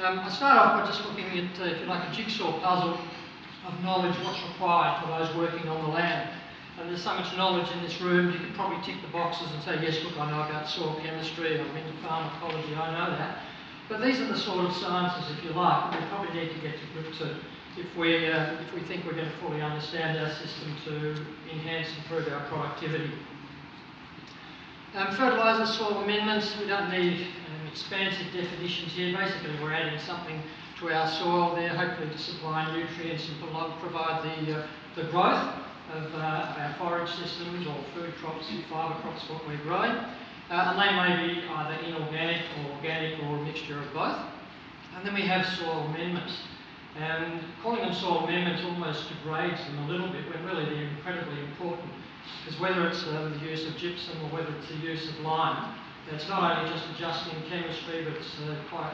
I start off by just looking at, if you like, a jigsaw puzzle of knowledge, what's required for those working on the land. And there's so much knowledge in this room, you could probably tick the boxes and say, yes, look, I know about soil chemistry, I'm into pharmacology, I know that. But these are the sort of sciences, if you like, that we probably need to get to grip to if we think we're going to fully understand our system to enhance and improve our productivity. Fertiliser, soil amendments, we don't need expansive definitions here. Basically, we're adding something to our soil there, hopefully to supply nutrients and provide the growth of our forage systems or food crops, fibre crops, what we're growing. And they may be either inorganic or organic or a mixture of both. And then we have soil amendments. And calling them soil amendments almost degrades them a little bit when really they're incredibly important. Because whether it's the use of gypsum or whether it's the use of lime, it's not only just adjusting chemistry, but it's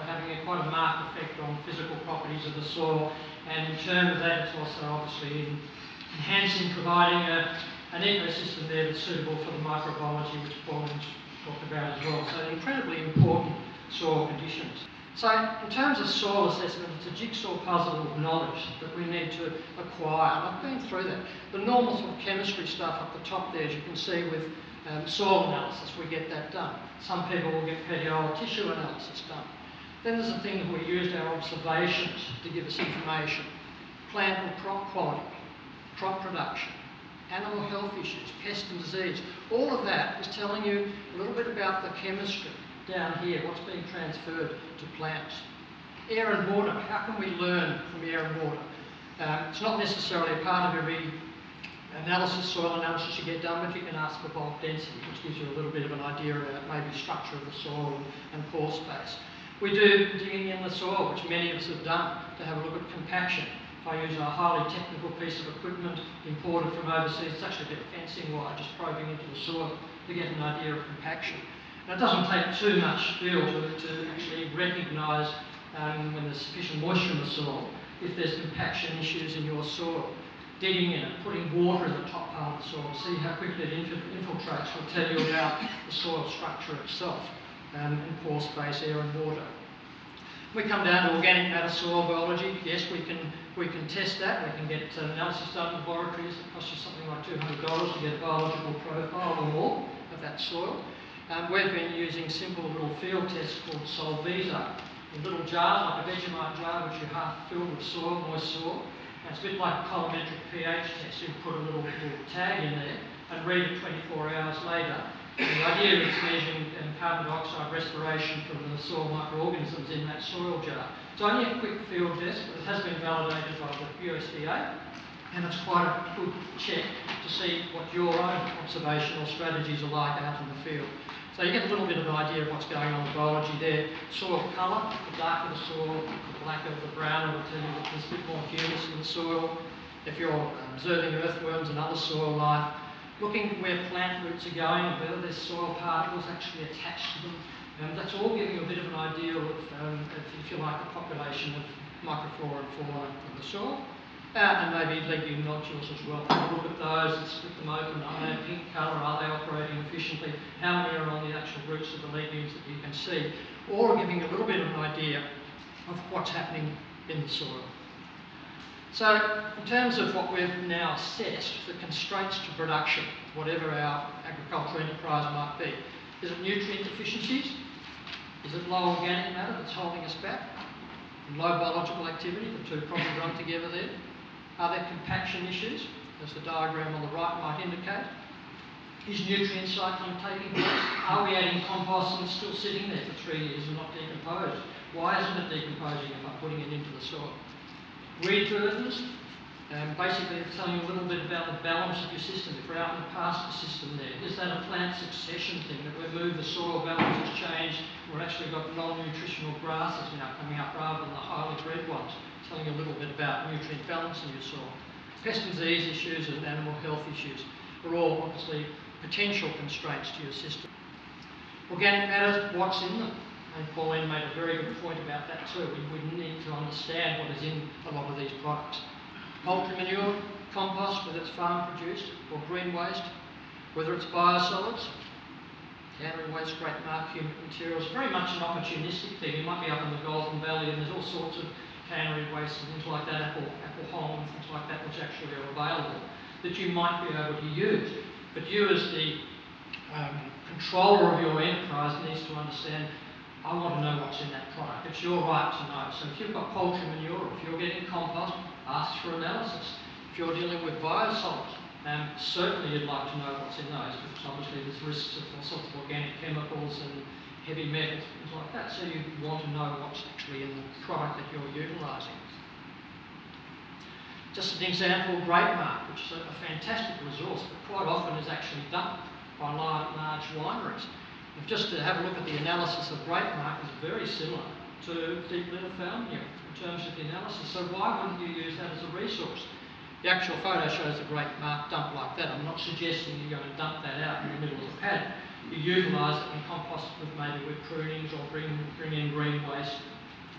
having quite a marked effect on physical properties of the soil. And in terms of that, it's also obviously enhancing, providing an ecosystem there that's suitable for the microbiology, which Paul talked about as well. So incredibly important soil conditions. So in terms of soil assessment, it's a jigsaw puzzle of knowledge that we need to acquire. And I've been through that. The normal sort of chemistry stuff up the top there, as you can see with soil analysis, we get that done. Some people will get petioral tissue analysis done. Then there's the thing that we used our observations to give us information. Plant and crop quality, crop production, animal health issues, pest and disease. All of that is telling you a little bit about the chemistry down here, what's being transferred to plants. Air and water, how can we learn from air and water? It's not necessarily a part of every soil analysis you get done, but you can ask for bulk density, which gives you a little bit of an idea about maybe structure of the soil and pore space. We do digging in the soil, which many of us have done, to have a look at compaction. If I use a highly technical piece of equipment imported from overseas, it's actually a bit of fencing wire, just probing into the soil to get an idea of compaction. Now, it doesn't take too much skill to actually recognise when there's sufficient moisture in the soil, if there's compaction issues in your soil. Digging in it, putting water in the top part of the soil, see how quickly it infiltrates will tell you about the soil structure itself, and pore space, air and water. We come down to organic matter soil biology. Yes, we can test that. We can get analysis done in laboratories. It costs you something like $200 to get a biological profile or more of that soil. We've been using simple little field tests called Solvisa in little jars, like a Vegemite jar, which you half fill with soil, moist soil. And it's a bit like a colorimetric pH test. You put a little tag in there and read it 24 hours later. And the idea is measuring carbon dioxide respiration from the soil microorganisms in that soil jar. It's only a quick field test, but it has been validated by the USDA. And it's quite a good check to see what your own observational strategies are like out in the field. So you get a little bit of an idea of what's going on in biology there. Soil colour, the darker the soil, the blacker the brown, will tell you that there's a bit more humus in the soil. If you're observing earthworms and other soil life, looking where plant roots are going and whether there's soil particles actually attached to them. That's all giving you a bit of an idea of, if you like, the population of microflora and fauna in the soil. And maybe legume nodules as well. Have a look at those and split them open. Are they a pink colour? Are they operating efficiently? How many are on the actual roots of the legumes that you can see? Or giving a little bit of an idea of what's happening in the soil. So, in terms of what we've now assessed, the constraints to production, whatever our agricultural enterprise might be, is it nutrient deficiencies? Is it low organic matter that's holding us back? Low biological activity, the two probably run together there. Are there compaction issues, as the diagram on the right might indicate? Is nutrient cycling taking place? Are we adding compost and it's still sitting there for 3 years and not decomposed? Why isn't it decomposing if I'm putting it into the soil? Weed burdens, basically it's telling you a little bit about the balance of your system. If we're out in the pasture system there, is that a plant succession thing, that we've moved the soil balance has changed, we've actually got non-nutritional grasses now coming up rather than the highly bred ones, telling you a little bit about nutrient balance in your soil. Pest and disease issues and animal health issues are all obviously potential constraints to your system. Organic matter, what's in them? And Pauline made a very good point about that too. We need to understand what is in a lot of these products. Poultry manure, compost, whether it's farm produced or green waste, whether it's biosolids, Cannery waste, great mark, humic materials, very much an opportunistic thing. You might be up in the Golden Valley and there's all sorts of cannery waste and things like that, apple holm and things like that, which actually are available, that you might be able to use. But you as the controller of your enterprise needs to understand, I want to know what's in that product. It's your right to know. So if you've got poultry manure, if you're getting compost, ask for analysis. If you're dealing with biosolids, certainly you'd like to know what's in those, because obviously there's risks of all sorts of organic chemicals and heavy metals, things like that. So you want to know what's actually in the product that you're utilising. Just an example, grape mark, which is a fantastic resource, but quite often is actually dumped by large wineries. If just to have a look at the analysis of grape mark is very similar to deep litter foul manure in terms of the analysis. So why wouldn't you use that as a resource? The actual photo shows the grape mark dump like that. I'm not suggesting you go and dump that out in the middle of the paddock. You utilise it and compost it with maybe with prunings or bring in green waste.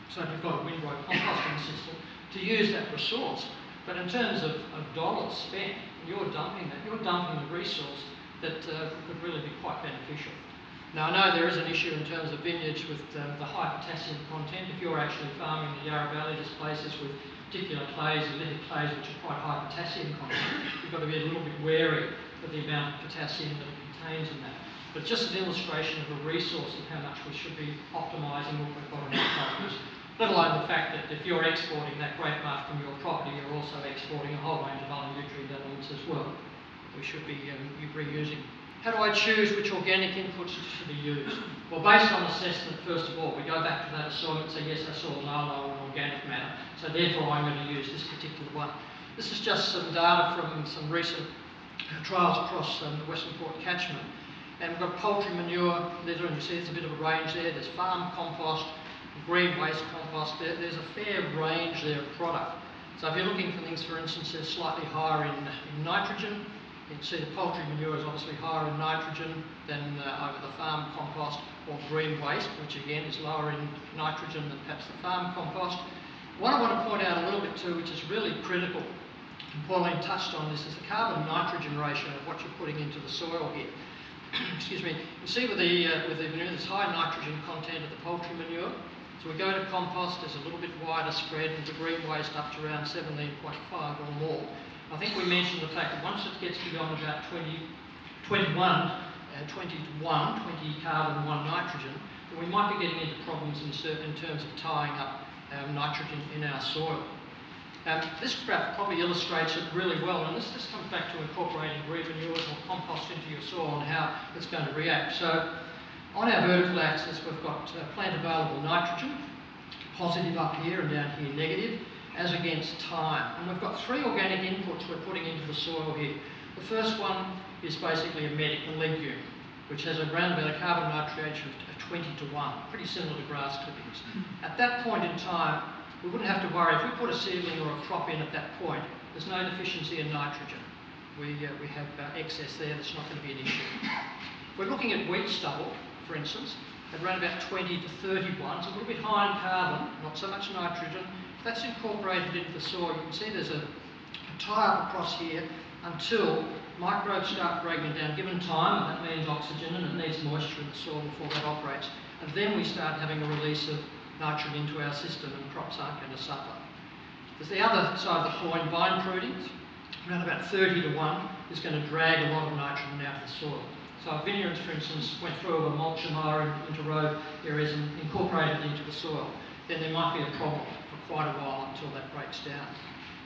So if you've got a windrow composting system, to use that resource. But in terms of dollars spent, you're dumping a resource that could really be quite beneficial. Now I know there is an issue in terms of vineyards with the high potassium content. If you're actually farming in the Yarra Valley, there's places with particular clays, lithic clays, which are quite high potassium content. You've got to be a little bit wary of the amount of potassium that it contains in that. But just an illustration of a resource of how much we should be optimising what we've got in our properties. Let alone the fact that if you're exporting that grape mark from your property, you're also exporting a whole range of other nutrient elements as well. We should be reusing. How do I choose which organic inputs to be used? Well, based on assessment, first of all, we go back to that soil and say, yes, our soil is low in organic matter, so therefore I'm going to use this particular one. This is just some data from some recent trials across the Western Port catchment. And we've got poultry manure, litter, and you see there's a bit of a range there. There's farm compost, green waste compost. There's a fair range there of product. So if you're looking for things, for instance, they're slightly higher in nitrogen. You can see the poultry manure is obviously higher in nitrogen than over the farm compost, or green waste, which again is lower in nitrogen than perhaps the farm compost. What I want to point out a little bit too, which is really critical, and Pauline touched on this, is the carbon-nitrogen ratio of what you're putting into the soil here. Excuse me. You see with the manure, there's high nitrogen content of the poultry manure. So we go to compost, there's a little bit wider spread, and the green waste up to around 17.5 or more. I think we mentioned the fact that once it gets beyond about 20 to 1, 20 carbon, 1 nitrogen, then we might be getting into problems in terms of tying up nitrogen in our soil. This graph probably illustrates it really well, and this just comes back to incorporating green manures or compost into your soil and how it's going to react. So on our vertical axis, we've got plant available nitrogen, positive up here and down here negative, as against time. And we've got 3 organic inputs we're putting into the soil here. The first one is basically a medical legume, which has around about a carbon nitrogen of 20 to 1, pretty similar to grass clippings. At that point in time, we wouldn't have to worry. If we put a seedling or a crop in at that point, there's no deficiency in nitrogen. We have excess there, that's not going to be an issue. If we're looking at wheat stubble, for instance, at around about 20 to 31, it's a little bit high in carbon, not so much nitrogen. If that's incorporated into the soil, you can see there's a tie-up across here until microbes start breaking down, given time, and that means oxygen, and it needs moisture in the soil before that operates. And then we start having a release of nitrogen into our system, and crops aren't going to suffer. There's the other side of the coin, vine prunings. Around about 30 to 1 is going to drag a lot of nitrogen out of the soil. So if vineyards, for instance, went through a mulch and mower into road areas and incorporated into the soil, then there might be a problem for quite a while until that breaks down.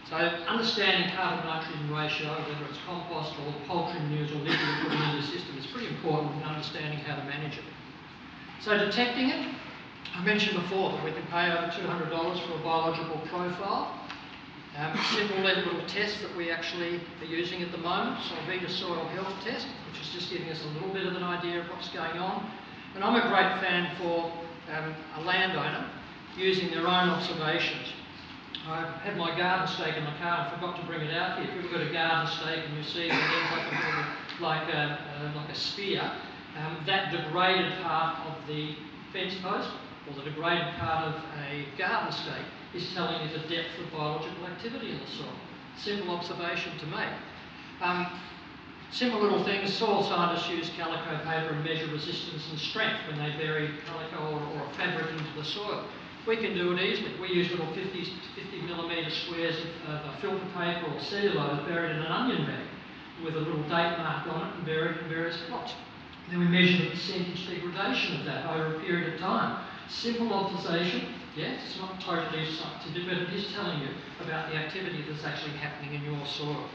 So understanding carbon-nitrogen ratio, whether it's compost or poultry manures or litter you're putting in your system, is pretty important in understanding how to manage it. So detecting it, I mentioned before that we can pay over $200 for a biological profile. Simple little test that we actually are using at the moment, Solvita Soil Health Test, which is just giving us a little bit of an idea of what's going on. And I'm a great fan for a landowner using their own observations. I had my garden stake in my car and forgot to bring it out here. If you've got a garden stake and you see it ends up like a spear, that degraded part of the fence post or the degraded part of a garden stake is telling you the depth of biological activity in the soil. Simple observation to make. Simple little things. Soil scientists use calico paper and measure resistance and strength when they bury calico or a fabric into the soil. We can do it easily. We use little 50 millimetre squares of filter paper or cellulose buried in an onion bag with a little date mark on it and buried in various plots. Then we measure the percentage degradation of that over a period of time. Simple observation, yes, it's not totally scientific, but it is telling you about the activity that's actually happening in your soil.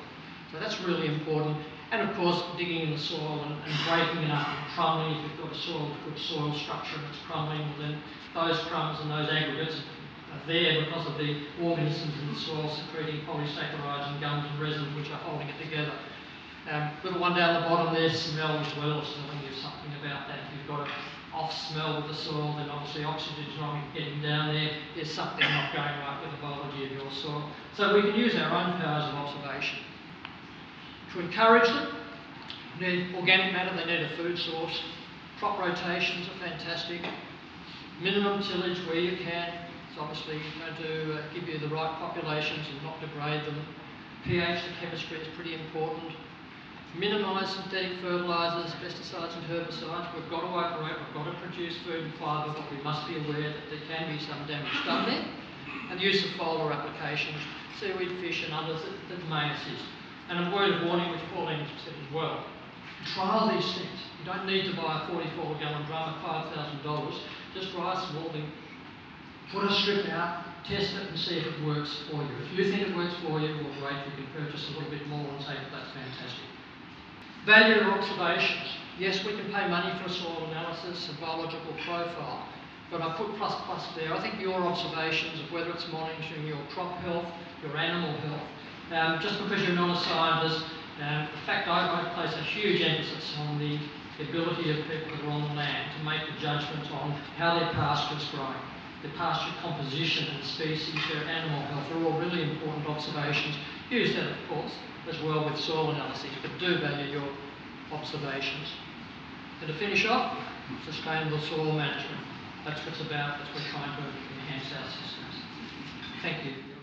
So that's really important. And of course, digging in the soil and breaking it up and crumbling. If you've got a soil with good soil structure and it's crumbling, well then those crumbs and those aggregates are there because of the organisms in the soil secreting polysaccharides and gums and resins which are holding it together. Little one down the bottom there, smell as well, is telling you something about that. If you've got an off smell with the soil, then obviously oxygen's not getting down there. There's something not going right with the biology of your soil. So we can use our own powers of observation. To encourage them, you need organic matter, they need a food source. Crop rotations are fantastic. Minimum tillage where you can. It's obviously going to give you the right populations and not degrade them. pH, the chemistry is pretty important. Minimise synthetic fertilisers, pesticides and herbicides. We've got to operate, we've got to produce food and fibre, but we must be aware that there can be some damage done there. And the use of foliar applications, seaweed, fish and others that may assist. And a word of warning, which Pauline said as well. Trial these things. You don't need to buy a 44-gallon drum at $5,000. Just try a small thing. Put a strip out, test it and see if it works for you. If you think it works for you, well great, you can purchase a little bit more and say that that's fantastic. Value your observations. Yes, we can pay money for a soil analysis, a biological profile, but I put plus there. I think your observations of whether it's monitoring your crop health, your animal health, just because you're not a scientist, the fact I place a huge emphasis on the ability of people that are on the land to make the judgment on how their pasture is growing, the pasture composition and species, their animal health are all really important observations. Use that, of course, as well with soil analyses, but do value your observations. And to finish off, sustainable soil management. That's what it's about. That's what we're trying to enhance our systems. Thank you.